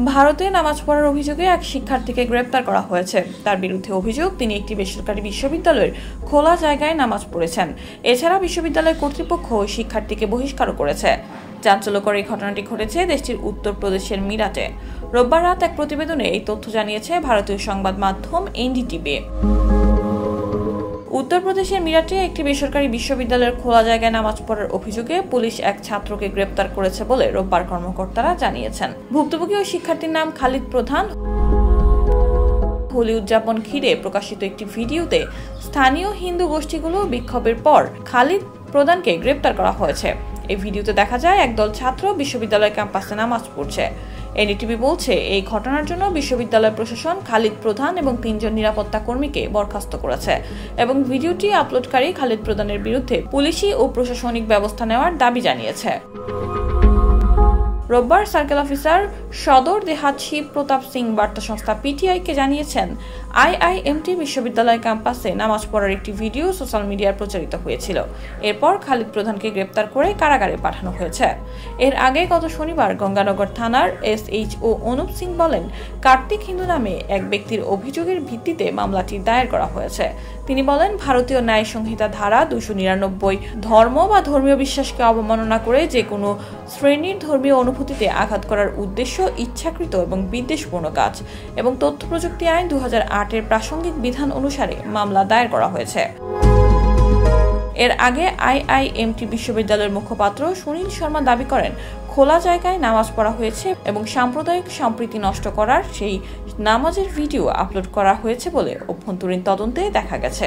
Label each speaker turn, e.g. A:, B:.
A: ভারতে নামাজ পড়ার অভিযোগে এক শিক্ষার্থীকে গ্রেপ্তার করা হয়েছে। তার বিরুদ্ধে অভিযোগ, তিনি একটি বেসরকারি বিশ্ববিদ্যালয়ের খোলা জায়গায় নামাজ পড়েছেন। এছাড়া বিশ্ববিদ্যালয় কর্তৃপক্ষ ওই শিক্ষার্থীকে বহিষ্কারও করেছে। চাঞ্চল্যকর এই ঘটনাটি ঘটেছে দেশটির উত্তরপ্রদেশের মিরাটে। রোববার রাত এক প্রতিবেদনে এই তথ্য জানিয়েছে ভারতীয় সংবাদ মাধ্যম এনডিটিভি। উত্তরপ্রদেশের মিরাটে একটি বেসরকারি বিশ্ববিদ্যালয়ের খোলা জায়গায় নামাজ পড়ার অভিযোগে পুলিশ এক ছাত্রকে গ্রেপ্তার করেছে বলে রোববার কর্মকর্তারা জানিয়েছেন। ভুক্তভোগী ওই শিক্ষার্থীর নাম খালিদ প্রধান। হোলি উদযাপন ঘিরে প্রকাশিত একটি ভিডিওতে স্থানীয় হিন্দু গোষ্ঠীগুলো বিক্ষোভের পর খালিদ প্রধানকে গ্রেপ্তার করা হয়েছে। এই ভিডিওতে দেখা যায় একদল ছাত্র বিশ্ববিদ্যালয় ক্যাম্পাসে নামাজ পড়ছে। এনডিটিভি বলছে, এই ঘটনার জন্য বিশ্ববিদ্যালয় প্রশাসন খালিদ প্রধান এবং ৩ জন নিরাপত্তা কর্মীকে বরখাস্ত করেছে এবং ভিডিওটি আপলোডকারী খালিদ প্রধানের বিরুদ্ধে পুলিশি ও প্রশাসনিক ব্যবস্থা নেওয়ার দাবি জানিয়েছে। রোববার সার্কেল অফিসার সদর দেহাত শিব প্রতাপ সিং বার্তা সংস্থা পিটিআইকে জানিয়েছেন, আইআইএমটি বিশ্ববিদ্যালয় ক্যাম্পাসে নামাজ পড়ার একটি ভিডিও সোশ্যাল মিডিয়ায় প্রচারিত হয়েছিল। এরপর খালিদ প্রধানকে গ্রেপ্তার করে কারাগারে পাঠানো হয়েছে। এর আগে গত শনিবার গঙ্গানগর থানার এসএইচও অনুপ সিং বলেন, কার্তিক হিন্দু নামে এক ব্যক্তির অভিযোগের ভিত্তিতে মামলাটি দায়ের করা হয়েছে। তিনি বলেন, ভারতীয় ন্যায় সংহিতা ধারা 299 ধর্ম বা ধর্মীয় বিশ্বাসকে অবমাননা করে যে কোনো শ্রেণীর ধর্মীয় অনুভূতিতে আঘাত করার উদ্দেশ্য ইচ্ছাকৃত এবং বিদ্বেষপূর্ণ কাজ এবং তথ্য প্রযুক্তি আইন 2008 এর প্রাসঙ্গিক বিধান অনুসারে মামলা দায়ের করা হয়েছে। এর আগে আইআইএমটি বিশ্ববিদ্যালয়ের মুখপাত্র সুনীল শর্মা দাবি করেন, খোলা জায়গায় নামাজ পড়া হয়েছে এবং সাম্প্রদায়িক সম্প্রীতি নষ্ট করার সেই নামাজের ভিডিও আপলোড করা হয়েছে বলে অভ্যন্তরীণ তদন্তে দেখা গেছে।